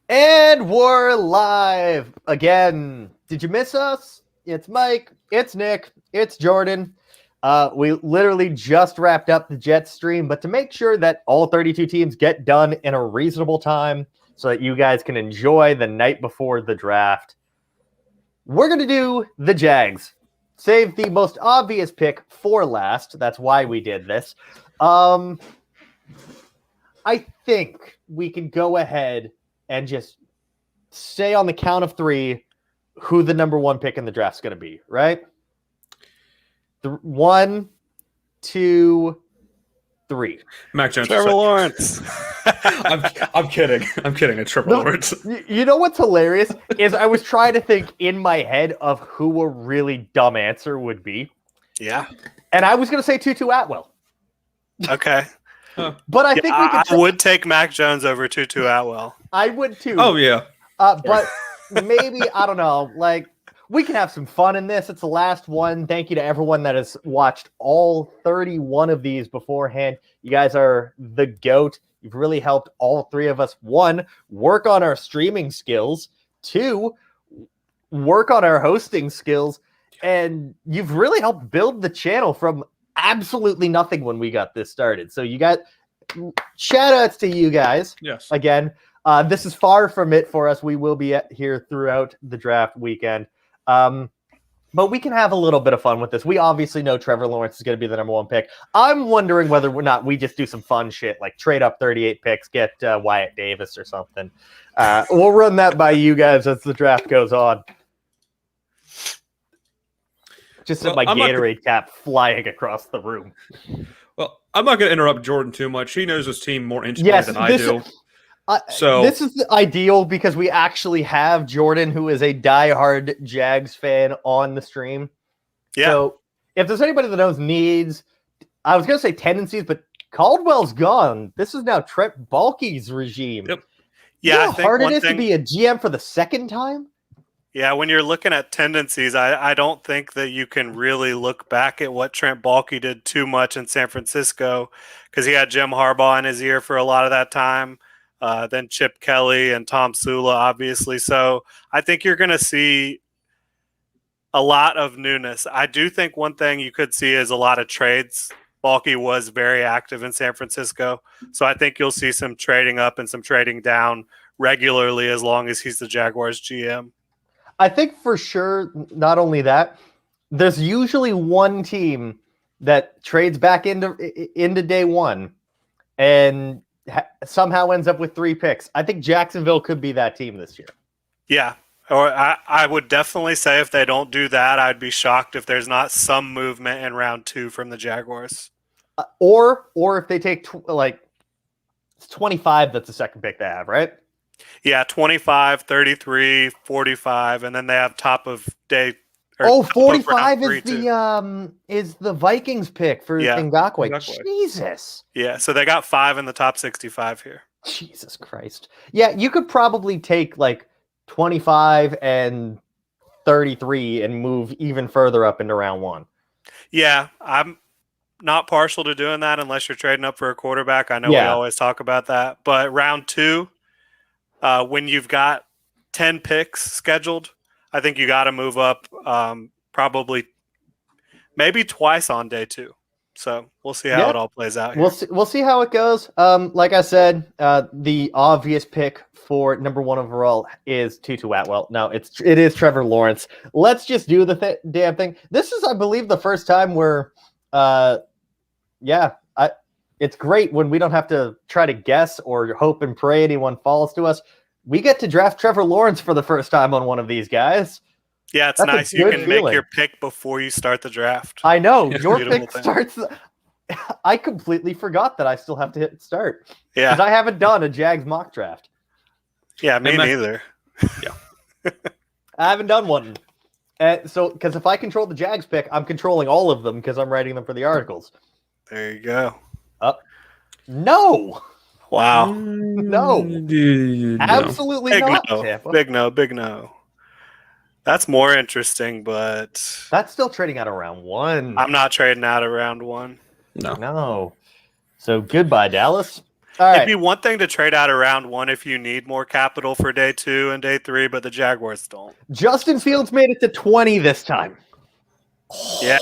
And we're live again. Did you miss us? It's Mike, it's Nick, it's Jordan. We literally just wrapped up the Jets stream, but to make sure that all 32 teams get done in a reasonable time so that you guys can enjoy the night before the draft, we're going to do the Jags. Save the most obvious pick for last. That's why we did this. I think we can go ahead and just say on the count of three who the number one pick in the draft is going to be, right? 1, 2, 3. Mac Jones. Trevor Lawrence. I'm kidding. I'm kidding. It's Trevor Lawrence. You know what's hilarious is I was trying to think in my head of who a really dumb answer would be. Yeah. And I was going to say Tutu Atwell. Okay. But I think we I could would take Mac Jones over Tutu Atwell. I would too. Oh, yeah. But maybe, I don't know, like, we can have some fun in this. It's the last one. Thank you to everyone that has watched all 31 of these beforehand. You guys are the GOAT. You've really helped all three of us, 1, work on our streaming skills, 2, work on our hosting skills, and you've really helped build the channel from absolutely nothing when we got this started. So you got shout outs to you guys. Yes. Again, this is far from it for us. We will be here throughout the draft weekend. But we can have a little bit of fun with this. We obviously know Trevor Lawrence is going to be the number one pick. I'm wondering whether or not we just do some fun shit, like trade up 38 picks, get Wyatt Davis or something. We'll run that by you guys as the draft goes on. Just my Gatorade cap flying across the room. Well, I'm not going to interrupt Jordan too much. He knows his team more intimately than I do. So this is ideal because we actually have Jordan, who is a diehard Jags fan, on the stream. Yeah. So if there's anybody that knows needs, I was going to say tendencies, but Caldwell's gone. This is now Trent Baalke's regime. Yep. Yeah, you know how hard it is to be a GM for the second time? Yeah, when you're looking at tendencies, I don't think that you can really look back at what Trent Baalke did too much in San Francisco because he had Jim Harbaugh in his ear for a lot of that time. Then Chip Kelly and Tom Sula, obviously. So I think you're going to see a lot of newness. I do think one thing you could see is a lot of trades. Baalke was very active in San Francisco. So I think you'll see some trading up and some trading down regularly as long as he's the Jaguars GM. I think for sure, not only that, there's usually one team that trades back into day one and somehow ends up with 3 picks. I think Jacksonville could be that team this year. Yeah, or I would definitely say if they don't do that, I'd be shocked if there's not some movement in round 2 from the Jaguars. Or if they take it's 25, that's the second pick they have, right? Yeah, 25, 33, 45, and then they have top of day. 45 is the Vikings pick for Ngakoue. Jesus. Yeah, so they got 5 in the top 65 here. Jesus Christ. Yeah, you could probably take like 25 and 33 and move even further up into round 1. Yeah, I'm not partial to doing that unless you're trading up for a quarterback. I know we always talk about that. But round 2, when you've got 10 picks scheduled, I think you got to move up probably maybe twice on day 2. So we'll see how it all plays out here. We'll see how it goes. Like I said, the obvious pick for number 1 overall is Tutu Atwell. No, it is Trevor Lawrence. Let's just do the damn thing. This is, I believe, the first time where, it's great when we don't have to try to guess or hope and pray anyone falls to us. We get to draft Trevor Lawrence for the first time on one of these guys. Yeah, it's nice. You can make your pick before you start the draft. I know. Your pick starts. I completely forgot that I still have to hit start. Yeah. Because I haven't done a Jags mock draft. Yeah, me neither. Yeah. I haven't done one. So, because if I control the Jags pick, I'm controlling all of them because I'm writing them for the articles. There you go. No. Wow. No. Absolutely big not. No. Tampa. Big no. That's more interesting, but that's still trading out of round 1. I'm not trading out of round 1. No. So goodbye, Dallas. All It'd right. be one thing to trade out of round 1 if you need more capital for day 2 and day 3, but the Jaguars don't. Justin Fields made it to 20 this time. Yeah.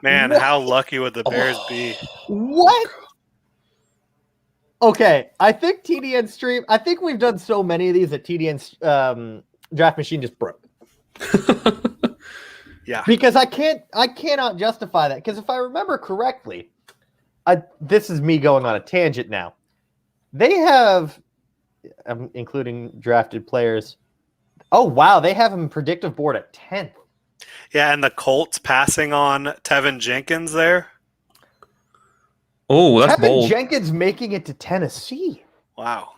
Man, What? how lucky would the Bears be? What? Okay, I think TDN stream. I think we've done so many of these that TDN draft machine just broke. Yeah. Because I cannot justify that. Because if I remember correctly, this is me going on a tangent now. They have, including drafted players. Oh wow, they have him predictive board at 10th. Yeah, and the Colts passing on Tevin Jenkins there. Oh, that's Tevin bold. Jenkins making it to Tennessee. Wow.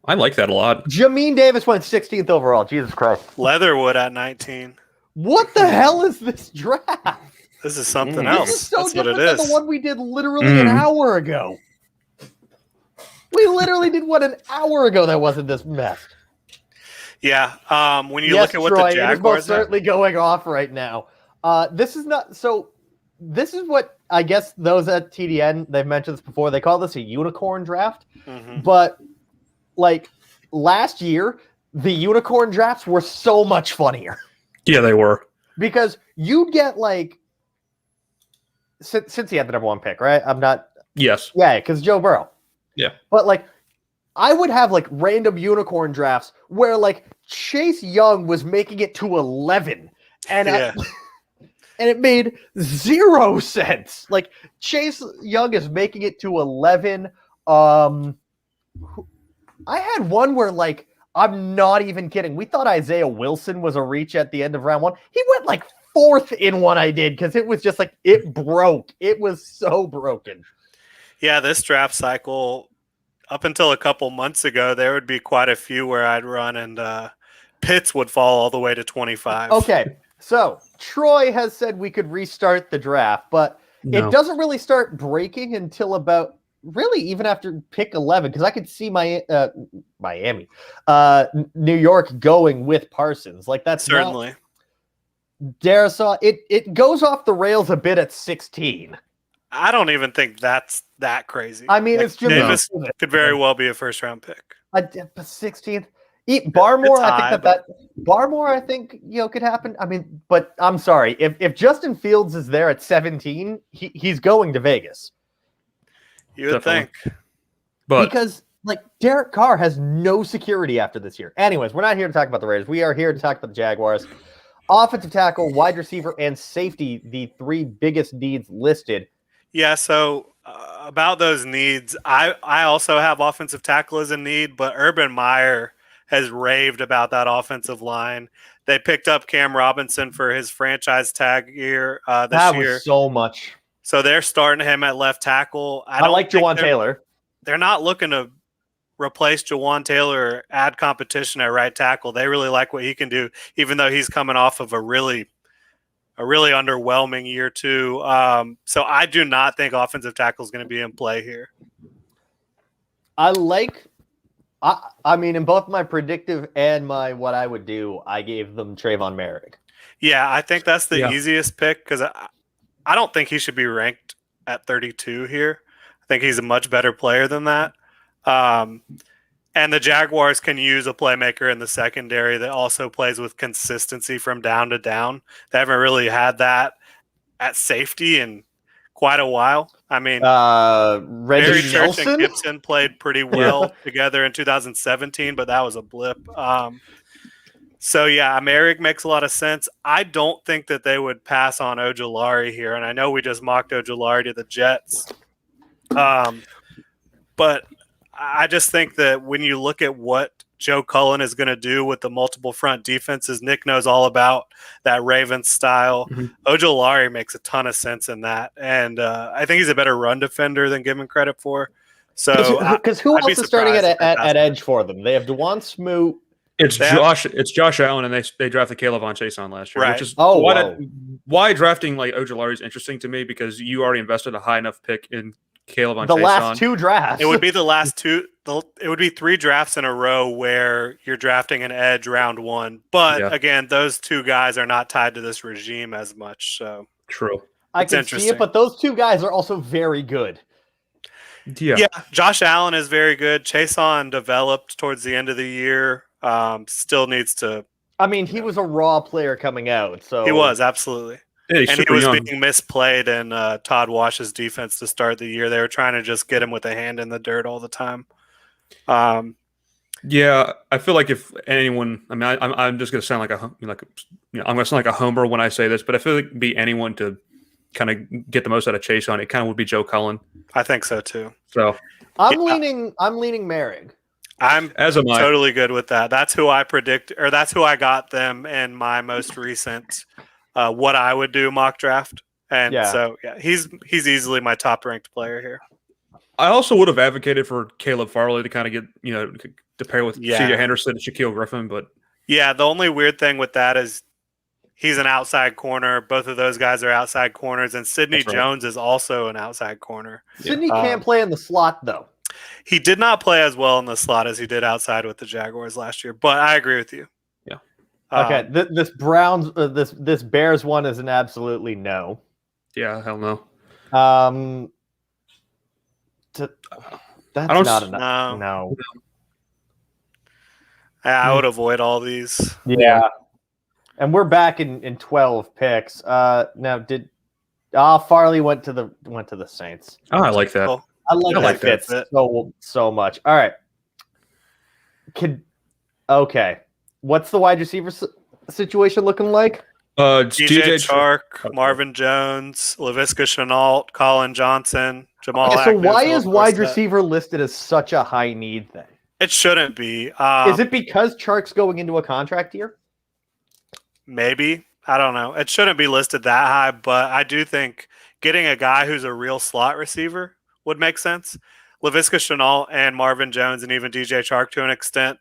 I like that a lot. Jamin Davis went 16th overall. Jesus Christ. Leatherwood at 19. What the hell is this draft? This is something This else. is so That's what different it than is. the one we did literally an hour ago. We literally did one an hour ago that wasn't this mess. Yeah. When you Yes, look at what Troy, the it is most Jaguars have, certainly going off right now. This is not so. This is what I guess those at TDN, they've mentioned this before. They call this a unicorn draft, but like last year, the unicorn drafts were so much funnier. Yeah, they were. Because you'd get like, since he had the number 1 pick, right? I'm not. Yes. Yeah, because Joe Burrow. Yeah. But like, I would have like random unicorn drafts where like Chase Young was making it to 11, and yeah. and it made 0 sense. Like Chase Young is making it to 11. I had one where like, I'm not even kidding. We thought Isaiah Wilson was a reach at the end of round 1. He went like 4th in one I did because it was just like it broke. It was so broken. Yeah, this draft cycle, up until a couple months ago, there would be quite a few where I'd run and Pitts would fall all the way to 25. Okay, so Troy has said we could restart the draft, but it doesn't really start breaking until about really even after pick 11, because I could see Miami, New York going with Parsons. Like that's certainly. Darisaw, it goes off the rails a bit at 16. I don't even think that's that crazy. I mean, like, it's Jimmy Davis could very well be a first-round pick. 16th. Barmore, It's high, I think that Barmore, I think could happen. I mean, but I'm sorry, if Justin Fields is there at 17, he's going to Vegas. You would think, but because like Derek Carr has no security after this year. Anyways, we're not here to talk about the Raiders. We are here to talk about the Jaguars. Offensive tackle, wide receiver, and safety, the 3 biggest needs listed. Yeah, so about those needs, I also have offensive tackle as a need, but Urban Meyer has raved about that offensive line. They picked up Cam Robinson for his franchise tag year this that year. Was so much. So they're starting him at left tackle. I like Jawan Taylor. They're not looking to replace Jawan Taylor or add competition at right tackle. They really like what he can do, even though he's coming off of a really underwhelming year too. So I do not think offensive tackle is going to be in play here. I mean, in both my predictive and my what I would do, I gave them Trayvon Merrick. Yeah, I think that's the easiest pick because I don't think he should be ranked at 32 here. I think he's a much better player than that. And the Jaguars can use a playmaker in the secondary that also plays with consistency from down to down. They haven't really had that at safety in quite a while. I mean, Barry Church and Gibson played pretty well together in 2017, but that was a blip. So, yeah, Merrick makes a lot of sense. I don't think that they would pass on Ojulari here, and I know we just mocked Ojulari to the Jets. But I just think that when you look at what Joe Cullen is going to do with the multiple front defenses, Nick knows all about that Ravens style. Ojulari makes a ton of sense in that. And I think he's a better run defender than given credit for. So, because who else is starting at edge for them? They have DeJuan Smoot. It's Josh Allen, and they drafted Caleb Von Chase on last year, right. Which is why drafting like Ojulari is interesting to me, because you already invested a high enough pick in Caleb Von Chase. The last 2 drafts. It would be the last 2. It would be 3 drafts in a row where you're drafting an edge round 1. But again, those 2 guys are not tied to this regime as much. So true. I can see it, but those 2 guys are also very good. Yeah. Josh Allen is very good. Chason developed towards the end of the year. Still needs to. I mean, he was a raw player coming out, so He was absolutely. Yeah, he's And he super was young. being misplayed in Todd Wash's defense to start the year. They were trying to just get him with a hand in the dirt all the time. Yeah, I feel like if anyone, I mean, I'm just gonna sound like I'm gonna sound like a homer when I say this, but I feel like it'd be anyone to kind of get the most out of Chase on it, kind of would be Joe Cullen. I think so too. So I'm leaning Merrick. I'm as am I. totally good with that. That's who I predict, or that's who I got them in my most recent what I would do mock draft. And so he's easily my top ranked player here. I also would have advocated for Caleb Farley to kind of get to pair with C.J. Henderson and Shaquille Griffin, but the only weird thing with that is he's an outside corner. Both of those guys are outside corners, and Sidney Jones is also an outside corner. Sidney can't play in the slot though. He did not play as well in the slot as he did outside with the Jaguars last year, but I agree with you. Yeah. Okay, this Browns, this Bears one is an absolutely no. Yeah, hell no. That's not enough. No. I would avoid all these. Yeah. And we're back in 12 picks. Now Farley went to the Saints. Oh, I like that. Cool. I like that fit so much. All right. Okay. What's the wide receiver situation looking like? DJ Chark, Marvin Jones, Laviska Shenault, Colin Johnson, Jamal. So why is wide receiver listed as such a high need thing? It shouldn't be. Is it because Chark's going into a contract year? Maybe. I don't know. It shouldn't be listed that high, but I do think getting a guy who's a real slot receiver would make sense. Laviska Shenault and Marvin Jones and even DJ Chark to an extent,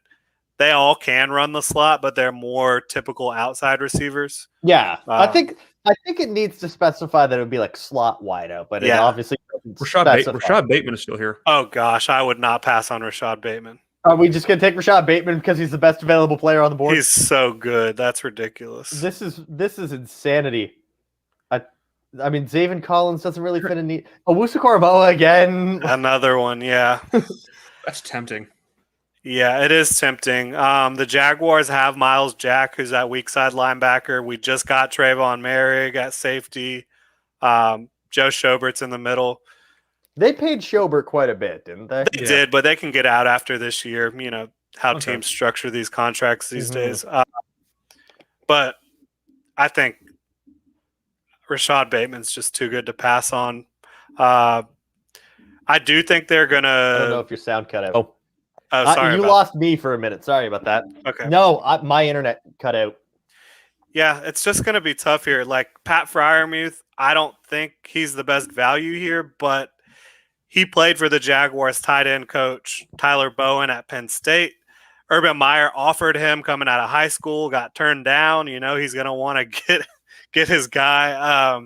they all can run the slot, but they're more typical outside receivers. Yeah. I think it needs to specify that it would be like slot wideout, but it obviously doesn't Rashad Bateman is still here. Oh gosh, I would not pass on Rashad Bateman. Are we just gonna take Rashad Bateman because he's the best available player on the board? He's so good. That's ridiculous. This is insanity. I mean, Zaven Collins doesn't really fit in need. Owusu-Koramoah again. Another one, yeah. That's tempting. Yeah, it is tempting. The Jaguars have Miles Jack, who's that weak side linebacker. We just got Trayvon Merrick at safety. Joe Schobert's in the middle. They paid Schobert quite a bit, didn't they? They did, but they can get out after this year. You know how teams structure these contracts these days. But I think Rashad Bateman's just too good to pass on. I do think they're going to... I don't know if your sound cut out. Oh, sorry. You lost me for a minute. Sorry about that. Okay. No, my internet cut out. Yeah, it's just going to be tough here. Like Pat Freiermuth, I don't think he's the best value here, but he played for the Jaguars tight end coach Tyler Bowen at Penn State. Urban Meyer offered him coming out of high school, got turned down. You know, he's going to want to get his guy.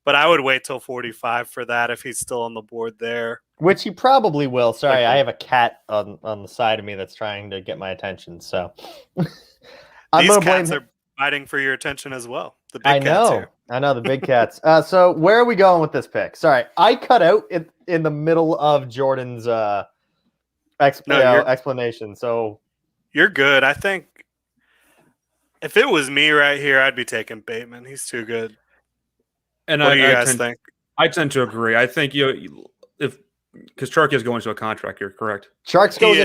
But I would wait till 45 for that if he's still on the board there. Which he probably will. Sorry, I have a cat on the side of me that's trying to get my attention. So these cats are fighting for your attention as well. The big cats here. I know the big cats. So where are we going with this pick? Sorry, I cut out in the middle of Jordan's explanation. So you're good. I think if it was me right here, I'd be taking Bateman. He's too good. And what do you guys think? I tend to agree. I think because Chark is going to a contract year, correct? Chark's going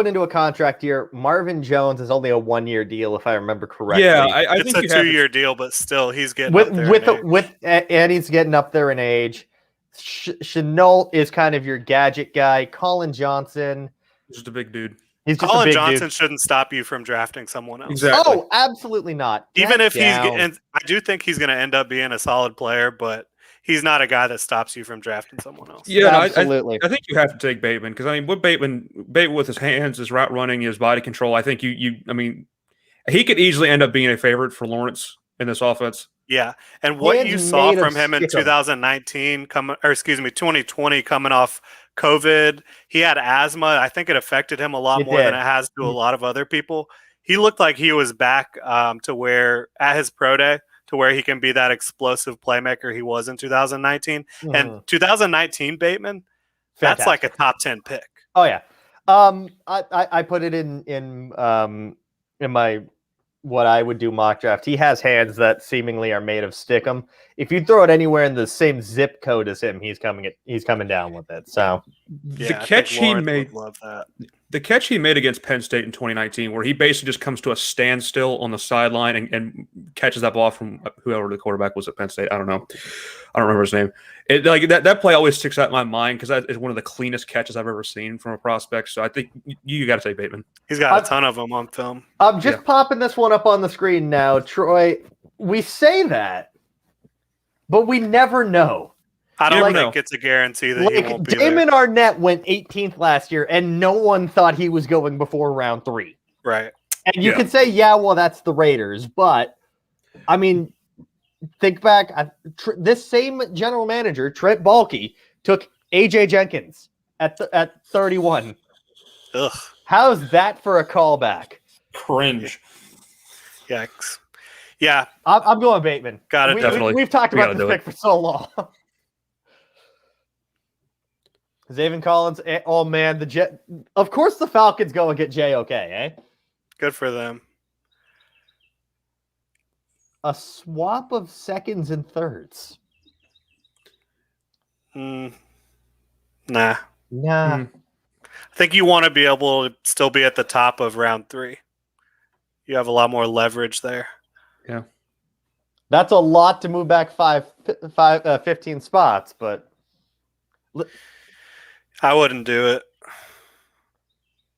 into a contract year. Marvin Jones is only a 1-year deal, if I remember correctly. Yeah, I it's think a 2-year deal, but still, he's getting and he's getting up there in age. Shenault is kind of your gadget guy. Colin Johnson, just a big dude. Colin Johnson shouldn't stop you from drafting someone else. Exactly. Oh, absolutely not. Even if and I do think he's going to end up being a solid player, but he's not a guy that stops you from drafting someone else. Yeah, absolutely. I think you have to take Bateman because what Bateman with his hands, his route running, his body control. I think he could easily end up being a favorite for Lawrence in this offense. Yeah, and what you saw from him in 2019 2020 coming off COVID, he had asthma. I think it affected him a lot more than it has to a lot of other people. He looked like he was back to where at his pro day to where he can be that explosive playmaker he was in 2019. And 2019 Bateman That's like a top 10 pick. Oh yeah. I put it in my what I would do mock draft. He has hands that seemingly are made of stickum. If you throw it anywhere in the same zip code as him, he's coming down with it. So yeah, the catch he made, love that. The catch he made against Penn State in 2019, where he basically just comes to a standstill on the sideline and catches that ball from whoever the quarterback was at Penn State. I don't know. I don't remember his name. That play always sticks out in my mind because that is one of the cleanest catches I've ever seen from a prospect. So I think you got to say Bateman. He's got a ton of them on film. I'm just popping this one up on the screen now. Troy, we say that, but we never know. I don't think it's a guarantee that he won't be Damon Arnett went 18th last year, and no one thought he was going before round 3. Right. And you could say, well, that's the Raiders. But, I mean, think back. This same general manager, Trent Baalke, took A.J. Jenkins at 31. Ugh. How's that for a callback? Cringe. Yikes. Yeah. I'm going Bateman. Got it. Definitely. We've talked about this pick for so long. Zaven Collins, oh man, of course the Falcons go and get JOK, eh? Good for them. A swap of seconds and thirds. Nah. Nah. I think you want to be able to still be at the top of round 3. You have a lot more leverage there. Yeah. That's a lot to move back 15 spots, but I wouldn't do it.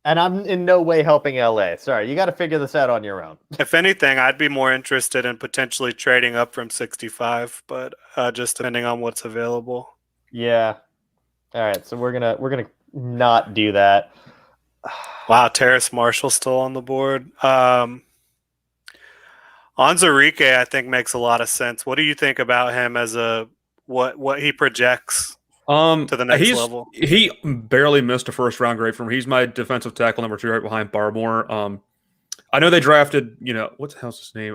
And I'm in no way helping LA. Sorry, you got to figure this out on your own. If anything, I'd be more interested in potentially trading up from 65, but just depending on what's available. Yeah. All right, so we're gonna not do that. Wow, Terrace Marshall still on the board. Onwuzurike, I think, makes a lot of sense. What do you think about him as what he projects? To the next level. He barely missed a first round grade from him. He's my defensive tackle number 2 right behind Barmore. I know they drafted, what the hell's his name?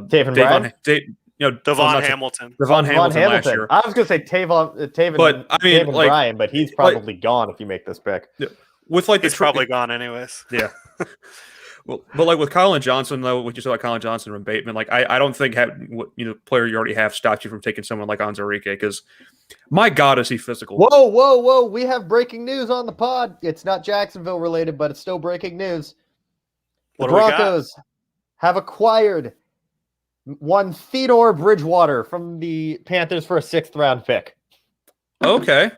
Devon Hamilton. Devon Hamilton last year. I was going to say Taven Bryan, but he's probably gone if you make this pick. With he's probably gone anyways. Yeah. Well, but with Colin Johnson, though, what you said about Colin Johnson and Bateman, I don't think player you already have stopped you from taking someone like Onwuzurike because my God, is he physical? Whoa! We have breaking news on the pod. It's not Jacksonville related, but it's still breaking news. The Broncos have acquired one Theodore Bridgewater from the Panthers for a 6th round pick. Okay.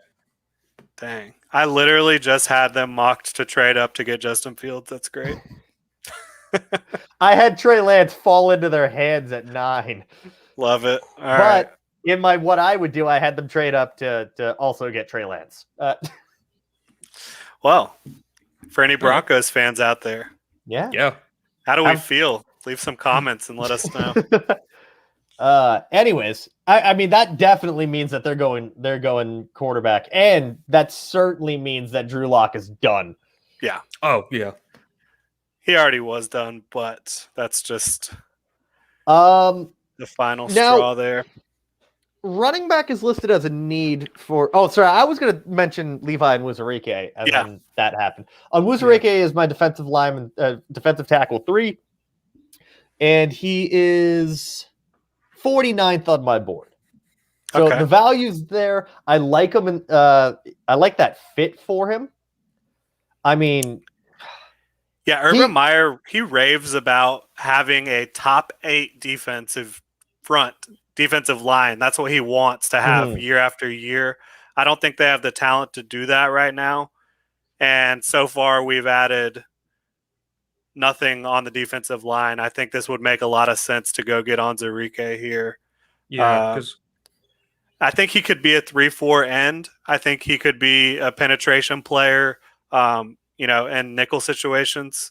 Dang. I literally just had them mocked to trade up to get Justin Fields. That's great. I had Trey Lance fall into their hands at 9. Love it. All right. In my what I would do, I had them trade up to also get Trey Lance. Well, for any Broncos fans out there, yeah. How do we feel? Leave some comments and let us know. Anyways, I mean that definitely means that they're going quarterback, and that certainly means that Drew Lock is done. Yeah. Oh yeah. He already was done, but that's just the final straw there. Running back is listed as a need for. Oh, sorry. I was going to mention Levi Onwuzurike, and then that happened. Onwuzurike is my defensive tackle 3, and he is 49th on my board. So the value's there. I like him, and I like that fit for him. I mean, Urban Meyer, he raves about having a top 8 defensive line. That's what he wants to have year after year. I don't think they have the talent to do that right now. And so far we've added nothing on the defensive line. I think this would make a lot of sense to go get Onwuzurike here. Yeah, because I think he could be a 3-4 end. I think he could be a penetration player, in nickel situations.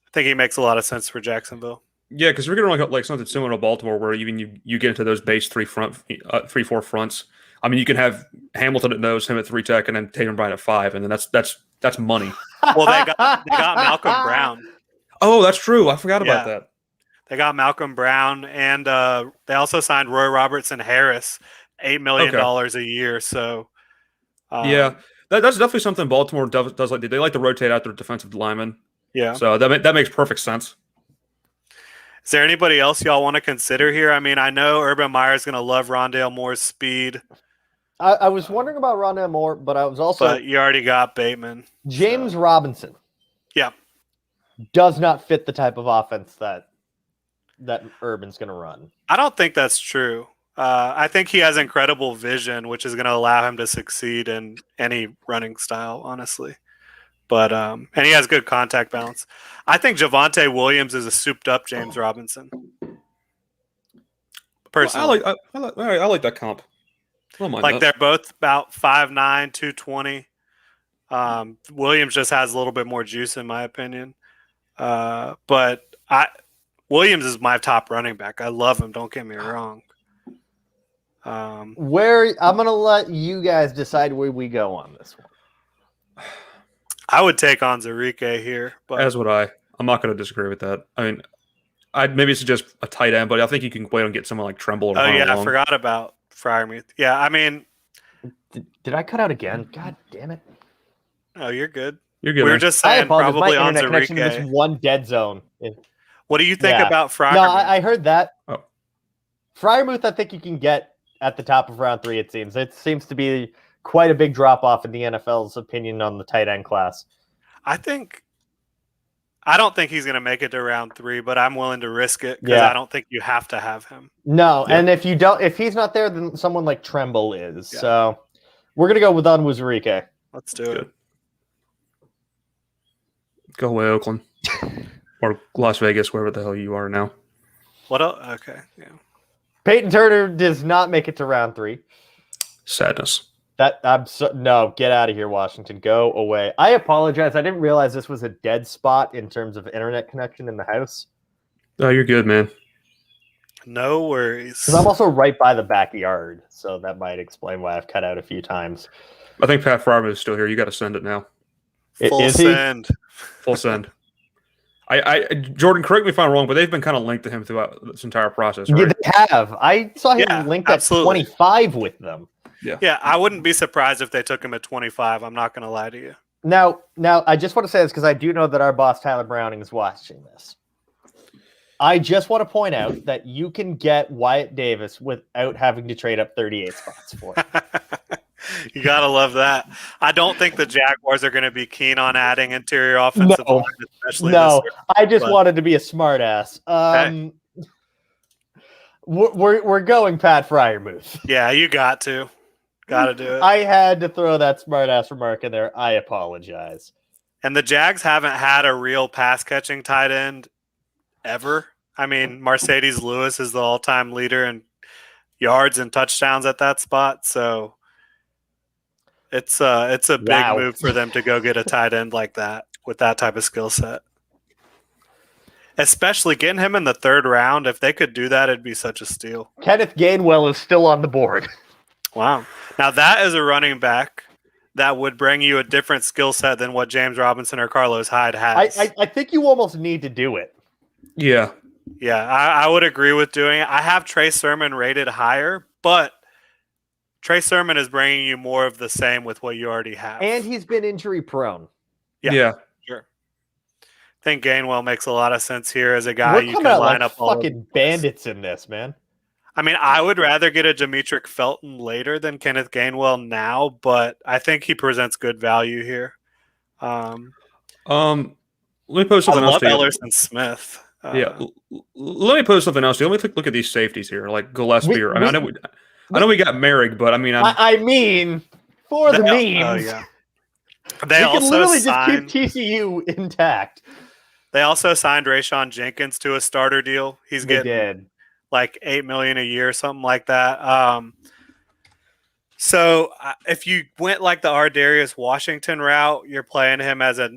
I think he makes a lot of sense for Jacksonville. Yeah, because we're going to like something similar to Baltimore, where even you get into those base 3-4 fronts. I mean, you can have Hamilton at nose, him at 3 tech, and then Taven Bryan at 5, and then that's money. Well, they got Malcolm Brown. Oh, that's true. I forgot about that. They got Malcolm Brown, and they also signed Roy Robertson Harris, $8 million a year. So Yeah, that's definitely something Baltimore does like. They like to rotate out their defensive linemen. Yeah. So that makes perfect sense. Is there anybody else y'all want to consider here? I mean, I know Urban Meyer's going to love Rondale Moore's speed. I was wondering about Rondale Moore, but I was also. But you already got Bateman. James Robinson. Yeah. Does not fit the type of offense that Urban's going to run. I don't think that's true. I think he has incredible vision, which is going to allow him to succeed in any running style, honestly. But and he has good contact balance. I think Javonte Williams is a souped-up James Robinson. Personally, I like that comp. Like they're both about 5'9", 220. Williams just has a little bit more juice, in my opinion. But Williams is my top running back. I love him. Don't get me wrong. I'm gonna let you guys decide where we go on this one. I would take on Zarike here, but as would I. I'm not going to disagree with that. I mean, I'd maybe suggest a tight end, but I think you can wait and get someone like Tremble. Or I forgot about Freiermuth. Yeah, I mean, did I cut out again? God damn it! Oh, you're good. You're good. We were just saying probably on Zarike. This one dead zone. What do you think about Freiermuth? No, I heard that. Oh. Freiermuth, I think you can get at the top of round 3. It seems to be quite a big drop off in the NFL's opinion on the tight end class. I don't think he's going to make it to round 3, but I'm willing to risk it because I don't think you have to have him. No, and if he's not there, then someone like Tremble is. Yeah. So we're going to go with Onwuzurike. Let's do it. Go away, Oakland. Or Las Vegas, wherever the hell you are now. What else? Okay, yeah. Peyton Turner does not make it to round 3. Sadness. No, get out of here, Washington. Go away. I apologize. I didn't realize this was a dead spot in terms of internet connection in the house. Oh, you're good, man. No worries. Because I'm also right by the backyard, so that might explain why I've cut out a few times. I think Pat Freiermuth is still here. You got to send it now. Full send. Full send. Jordan, correct me if I'm wrong, but they've been kind of linked to him throughout this entire process, right? Yeah, they have. I saw him linked at 25 with them. Yeah, I wouldn't be surprised if they took him at 25. I'm not going to lie to you. Now, I just want to say this because I do know that our boss, Tyler Browning, is watching this. I just want to point out that you can get Wyatt Davis without having to trade up 38 spots for him. You got to love that. I don't think the Jaguars are going to be keen on adding interior offensive line, especially this year. I just wanted to be a smart ass. Okay. We're going Pat Freiermuth. Yeah, you got to. Got to do it. I had to throw that smart ass remark in there. I apologize. And the Jags haven't had a real pass catching tight end ever. I mean, Mercedes Lewis is the all-time leader in yards and touchdowns at that spot. So it's a big move for them to go get a tight end like that with that type of skill set. Especially getting him in the 3rd round. If they could do that, it'd be such a steal. Kenneth Gainwell is still on the board. Wow. Now that is a running back that would bring you a different skill set than what James Robinson or Carlos Hyde has. I think you almost need to do it. Yeah. Yeah, I would agree with doing it. I have Trey Sermon rated higher, but Trey Sermon is bringing you more of the same with what you already have. And he's been injury prone. Yeah. Sure. I think Gainwell makes a lot of sense here as a guy you can line up all fucking bandits in this, man. I mean, I would rather get a Demetric Felton later than Kenneth Gainwell now, but I think he presents good value here. Let me post something else. I love Ellerson Smith. Let me post something else. Let me look at these safeties here, like Gillespie. I know we got Merrick, but I mean, for the memes. Oh yeah. They also literally just keep TCU intact. They also signed Rayshon Jenkins to a starter deal. He's getting like $8 million a year, something like that. So if you went like the Ardarius Washington route, you're playing him as a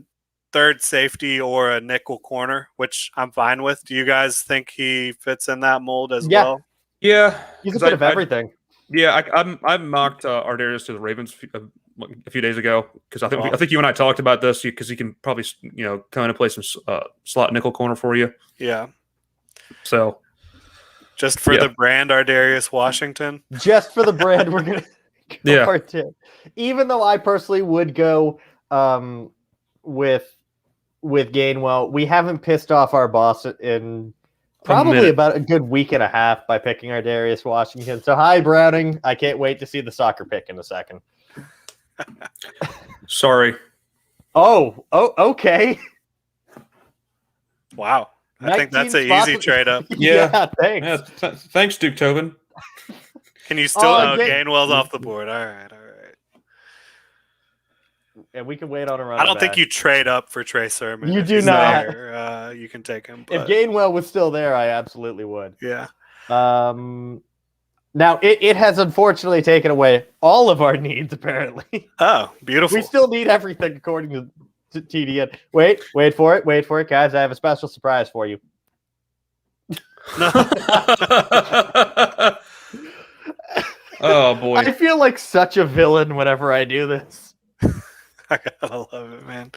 3rd safety or a nickel corner, which I'm fine with. Do you guys think he fits in that mold as well? Yeah, he's a bit of everything. I mocked Ardarius to the Ravens a few days ago because I think you and I talked about this because he can probably come in and play some slot nickel corner for you. Yeah. So. Just for the brand, Ardarius Washington. Just for the brand, we're gonna Yeah. Part two. Even though I personally would go with Gainwell, we haven't pissed off our boss in probably about a good week and a half by picking our Darius Washington. So hi, Browning. I can't wait to see the soccer pick in a second. Sorry. Oh, okay. Wow. I think that's an easy trade up. Yeah. Thanks. Yeah, thanks, Duke Tobin. Can you still Gainwell's off the board? All right. And we can wait on a run. I don't think you trade up for Trey Sermon. You do not. There, you can take him. If Gainwell was still there, I absolutely would. Yeah. Now it has unfortunately taken away all of our needs. Apparently. Oh, beautiful. We still need everything according to TDN. Wait for it, guys. I have a special surprise for you. No. Oh boy. I feel like such a villain whenever I do this. I gotta love it, man.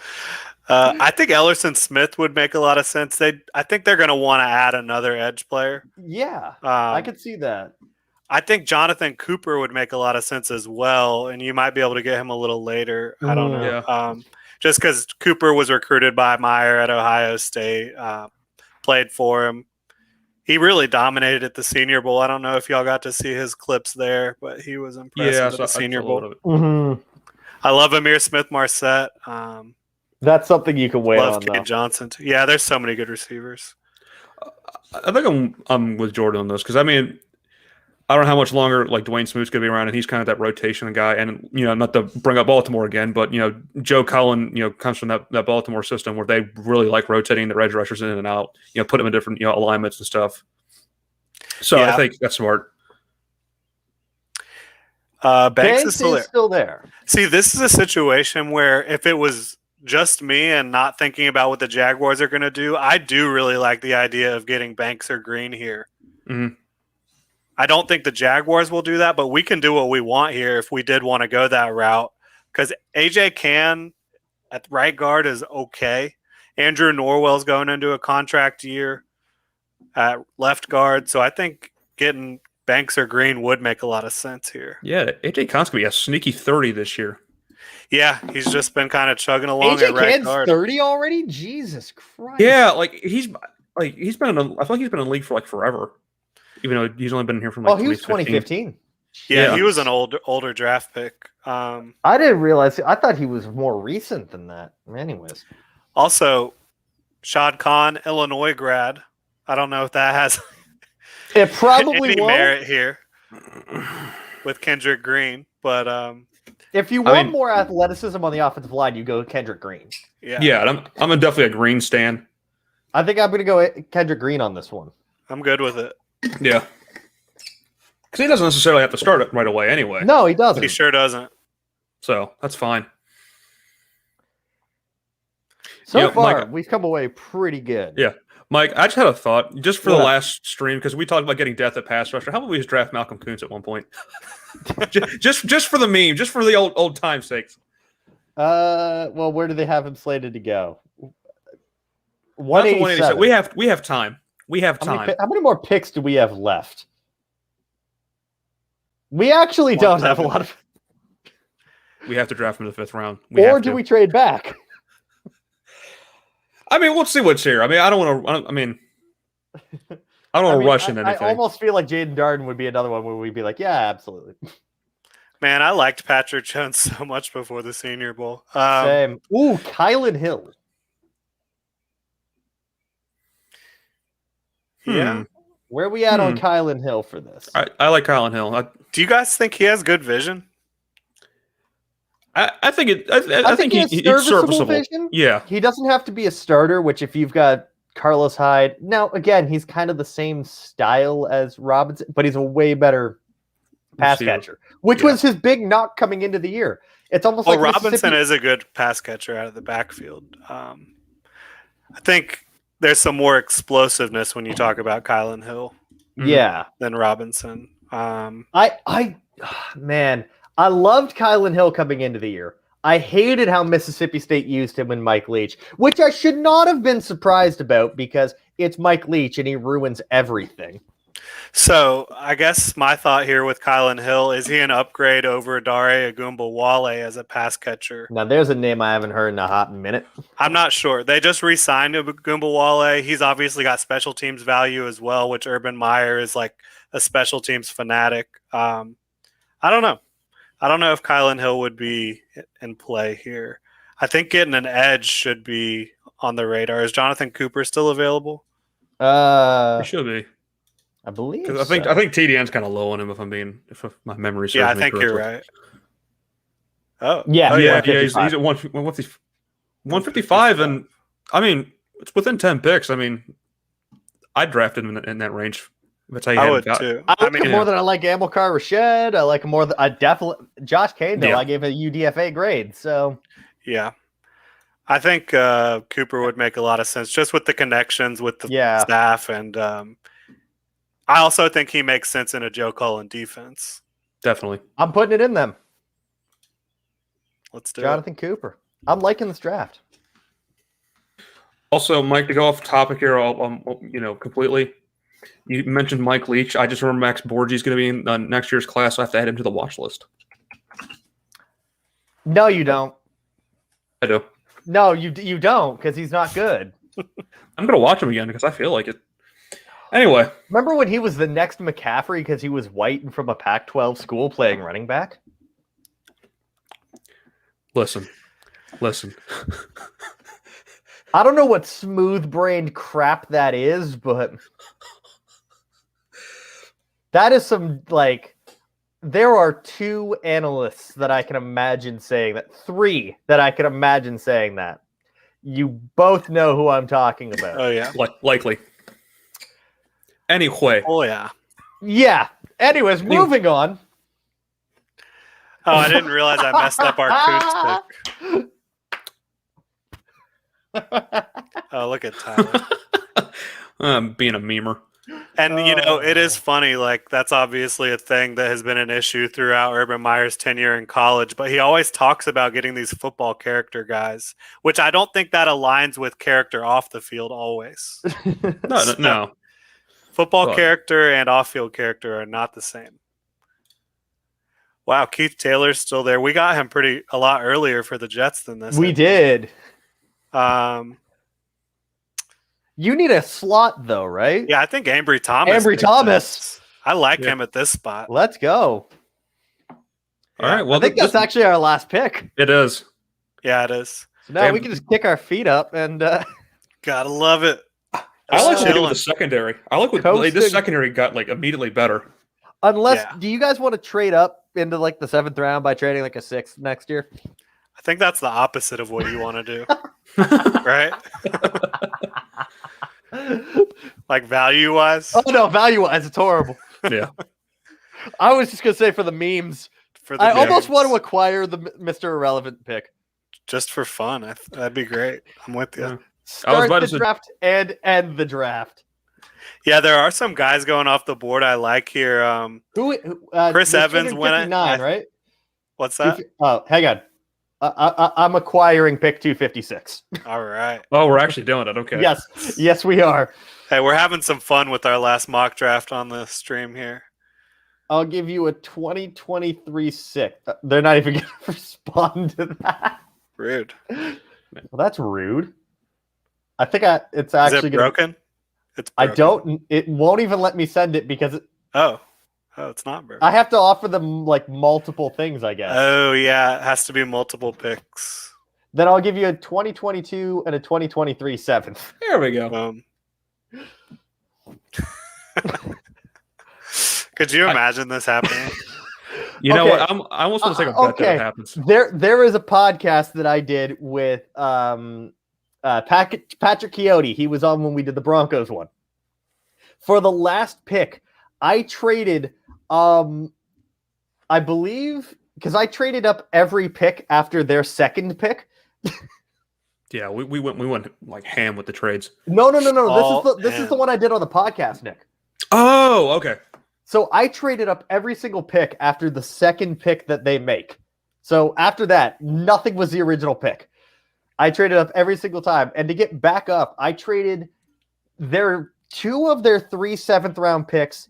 I think Ellerson Smith would make a lot of sense. I think they're going to want to add another edge player. Yeah, I could see that. I think Jonathan Cooper would make a lot of sense as well, and you might be able to get him a little later. I don't know. Yeah. Just because Cooper was recruited by Meyer at Ohio State, played for him. He really dominated at the Senior Bowl. I don't know if y'all got to see his clips there, but he was impressive at the Senior Bowl. Mm-hmm. I love Amir Smith-Marset. That's something you can wait on. Love Kate Johnson too. Yeah, there's so many good receivers. I think I'm with Jordan on this because I mean, I don't know how much longer like Dwayne Smoot's going to be around, and he's kind of that rotation guy. And not to bring up Baltimore again, but Joe Cullen, comes from that Baltimore system where they really like rotating the edge rushers in and out. Put them in different alignments and stuff. So I think that's smart. Banks is still there. See, this is a situation where if it was just me and not thinking about what the Jaguars are going to do, I do really like the idea of getting Banks or Green here. Mm-hmm. I don't think the Jaguars will do that, but we can do what we want here if we did want to go that route. Because AJ Cann at right guard is okay. Andrew Norwell's going into a contract year at left guard. So I think getting Banks or Green would make a lot of sense here. Yeah, AJ Conn's going to be a sneaky 30 this year. Yeah, he's just been kind of chugging along AJ at right Cann's guard. 30 already? Jesus Christ. Yeah, he's been I feel like he's been in the league for forever. Even though he's only been here from he was 2015. Yeah, he was an older draft pick. I didn't realize. I thought he was more recent than that. Anyways. Also, Shad Khan, Illinois grad. I don't know if that has it probably any won't. merit here with Kendrick Green, but if you want more athleticism on the offensive line, you go Kendrick Green. Yeah, I'm definitely a Green stan. I think I'm going to go Kendrick Green on this one. I'm good with it. Yeah. Because he doesn't necessarily have to start it right away anyway. No, he doesn't. He sure doesn't. So that's fine. So far, Mike, we've come away pretty good. Yeah. Mike, I just had a thought just for the last stream because we talked about getting depth at pass rusher. How about we just draft Malcolm Kuntz at one point? just for the meme, just for the old time's sakes. Well, where do they have him slated to go? 187. We have time. We have time. How many more picks do we have left? We actually don't have a lot of. We have to draft him in the 5th round. Or do we trade back? I mean, we'll see what's here. I mean, I don't want to rush into anything. I almost feel like Jaden Darden would be another one where we'd be like, yeah, absolutely. Man, I liked Patrick Jones so much before the Senior Bowl. Same. Ooh, Kylan Hill. Yeah. Where are we at on Kylan Hill for this? I like Kylan Hill. Do you guys think he has good vision? I think he's serviceable. Vision. Yeah. He doesn't have to be a starter, which if you've got Carlos Hyde. Now, again, he's kind of the same style as Robinson, but he's a way better pass catcher, which was his big knock coming into the year. It's almost like Robinson is a good pass catcher out of the backfield. I think there's some more explosiveness when you talk about Kylan Hill. Yeah. Than Robinson. I loved Kylan Hill coming into the year. I hated how Mississippi State used him and Mike Leach, which I should not have been surprised about because it's Mike Leach and he ruins everything. So I guess my thought here with Kylan Hill, is he an upgrade over Dare Agumbawale as a pass catcher? Now, there's a name I haven't heard in a hot minute. I'm not sure. They just re-signed Agumbawale. He's obviously got special teams value as well, which Urban Meyer is like a special teams fanatic. I don't know. I don't know if Kylan Hill would be in play here. I think getting an edge should be on the radar. Is Jonathan Cooper still available? He should be. I believe. 'Cause I think TDN's kind of low on him if my memory serves Yeah, I me think correctly. you're right. Oh, Yeah, Oh yeah, yeah, he's at 155, and I mean it's within 10 picks. I mean, I'd draft him in that range. That's how you I had would him. too. I like mean, him more than I like Amilcar Rashad. I like him more than I definitely Josh Kane though. Yeah. I gave a UDFA grade. So yeah. I think Cooper would make a lot of sense just with the connections with the staff, and I also think he makes sense in a Joe Cullen defense. Definitely. I'm putting it in them. Let's do Jonathan Cooper. I'm liking this draft. Also, Mike, to go off topic here, completely. You mentioned Mike Leach. I just remember Max Borgi's going to be in next year's class. So I have to add him to the watch list. No, you don't. I do. No, you don't, because he's not good. I'm going to watch him again because I feel like it. Anyway. Remember when he was the next McCaffrey because he was white and from a Pac-12 school playing running back? Listen. I don't know what smooth-brained crap that is, but that is some, there are 2 analysts that I can imagine saying that. 3 that I can imagine saying that. You both know who I'm talking about. Oh, yeah. Likely. Anyway. Oh, yeah. Yeah. Anyways, moving on. Oh, I didn't realize I messed up our Coots pick. Oh, look at Tyler. Being a memer. And, it is funny. That's obviously a thing that has been an issue throughout Urban Meyer's tenure in college. But he always talks about getting these football character guys, which I don't think that aligns with character off the field always. No. Football character and off-field character are not the same. Wow, Keith Taylor's still there. We got him a lot earlier for the Jets than this. We did. You need a slot, though, right? Yeah, I think Ambry Thomas. Ambry Thomas. I like him at this spot. Let's go. All right. Well, I think that's actually our last pick. It is. Yeah, it is. So now we can just kick our feet up and. Gotta love it. I like what they did with the secondary. I like what this secondary got immediately better. Unless, do you guys want to trade up into the 7th round by trading a 6th next year? I think that's the opposite of what you want to do, right? Value-wise? Oh, no, value-wise, it's horrible. Yeah. I was just going to say for the memes. I almost want to acquire the Mr. Irrelevant pick. Just for fun. That'd be great. I'm with you. Yeah. Start the draft and end the draft. Yeah, there are some guys going off the board I like here. Chris Evans went at 9, right? What's that? Hang on. I'm acquiring pick 256. All right. Oh, we're actually doing it. Okay. Yes, we are. Hey, we're having some fun with our last mock draft on the stream here. I'll give you a 2023 6. They're not even going to respond to that. Rude. Well, that's rude. I think it's actually Is it broken? It's broken. It won't even let me send it because Oh, it's not broken. I have to offer them multiple things, I guess. Oh, yeah. It has to be multiple picks. Then I'll give you a 2022 and a 2023 7th. There we go. Could you imagine this happening? You know what? I almost want to take a bet that it happens. There is a podcast that I did with Patrick Chiotti. He was on when we did the Broncos one. For the last pick, I traded, I believe, because I traded up every pick after their second pick. Yeah, we went ham with the trades. No. This is the one I did on the podcast, Nick. Oh, okay. So I traded up every single pick after the second pick that they make. So after that, nothing was the original pick. I traded up every single time. And to get back up, I traded 2 of their 3 7th round picks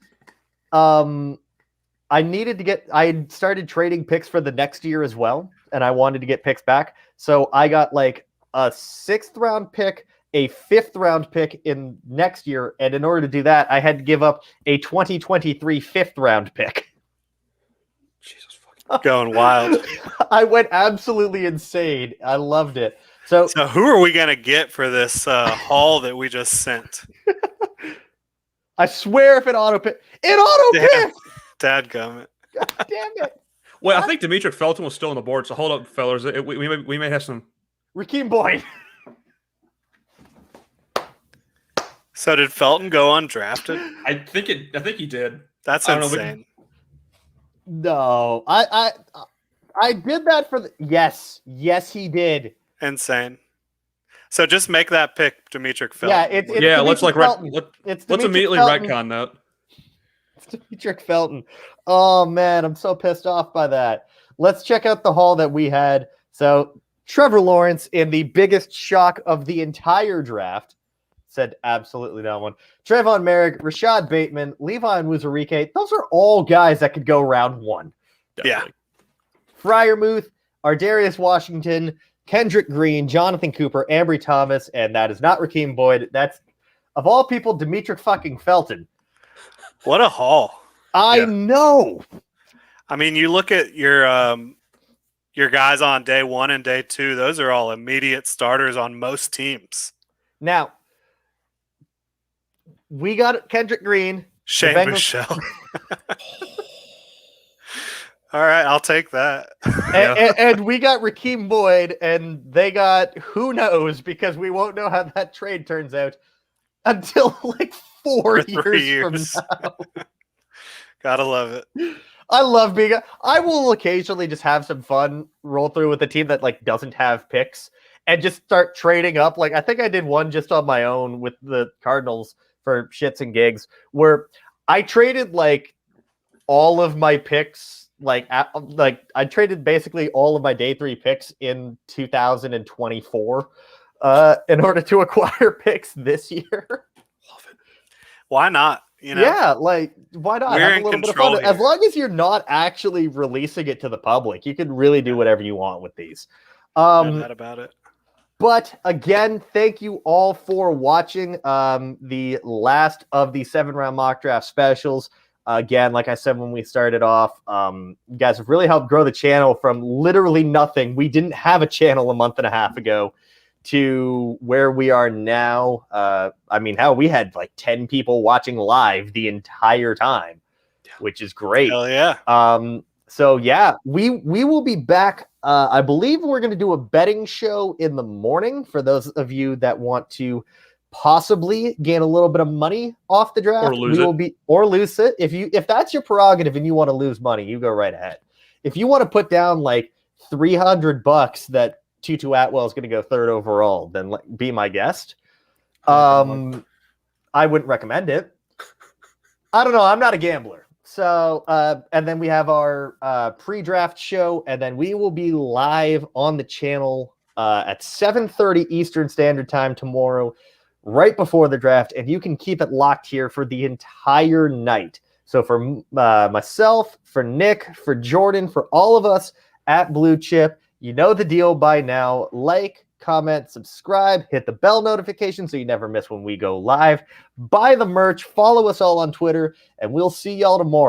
I needed to get. I started trading picks for the next year as well, and I wanted to get picks back. So I got like a 6th round pick, a 5th round pick in next year, and in order to do that, I had to give up a 2023 5th round pick. Jesus fucking. Going wild. I went absolutely insane. I loved it. So who are we going to get for this haul that we just sent? I swear if it auto-pick. It auto-picked! Dadgummit. God damn it. Well, I think Dimitri Felton was still on the board, so hold up, fellas. We may have some. Rakeem Boyd. So did Felton go undrafted? I think he did. That's insane. No, I did that for the yes, he did. Insane. So just make that pick, Dimitri Felton. Yeah, it's let's let's immediately Felton. retcon that. It's Dimitri Felton. Oh man, I'm so pissed off by that. Let's check out the haul that we had. So Trevor Lawrence, in the biggest shock of the entire draft, said absolutely no one. Trayvon Merrick, Rashad Bateman, Levi Onwuzurike, those are all guys that could go round 1. Definitely. Yeah. Fryermuth, Ardarius Washington, Kendrick Green, Jonathan Cooper, Ambry Thomas, and that is not Rakeem Boyd. That's, of all people, Dimitri fucking Felton. What a haul. I know. I mean, you look at your guys on day 1 and day 2, those are all immediate starters on most teams. Now, we got Kendrick Green. Shane Michelle. All right, I'll take that. And we got Rakeem Boyd, and they got who knows, because we won't know how that trade turns out until like 4 years from now. Gotta love it. I love being. I will occasionally just have some fun, roll through with a team that like doesn't have picks, and just start trading up. Like I think I did one just on my own with the Cardinals for shits and gigs, where I traded like all of my picks. Like I traded basically all of my day 3 picks in 2024 in order to acquire picks this year. Love it. Why not? You know? Yeah, like why not? We're have in a little bit of control fun. here. As long as you're not actually releasing it to the public, you can really do whatever you want with these. No doubt about it. But again, thank you all for watching the last of the 7-round mock draft specials. Again, like I said when we started off, you guys have really helped grow the channel from literally nothing. We didn't have a channel a month and a half ago to where we are now. I mean, we had like 10 people watching live the entire time, which is great. Hell yeah. So yeah, we will be back. I believe we're going to do a betting show in the morning for those of you that want to possibly gain a little bit of money off the draft, or lose it. If that's your prerogative and you want to lose money, you go right ahead. If you want to put down like $300 that Tutu Atwell is going to go 3rd overall, then be my guest. I wouldn't recommend it. I don't know. I'm not a gambler. So, and then we have our pre-draft show, and then we will be live on the channel at 7:30 Eastern Standard Time tomorrow, right before the draft, and you can keep it locked here for the entire night. So for myself, for Nick, for Jordan, for all of us at Blue Chip, you know the deal by now. Like, comment, subscribe, hit the bell notification so you never miss when we go live. Buy the merch, follow us all on Twitter, and we'll see y'all tomorrow.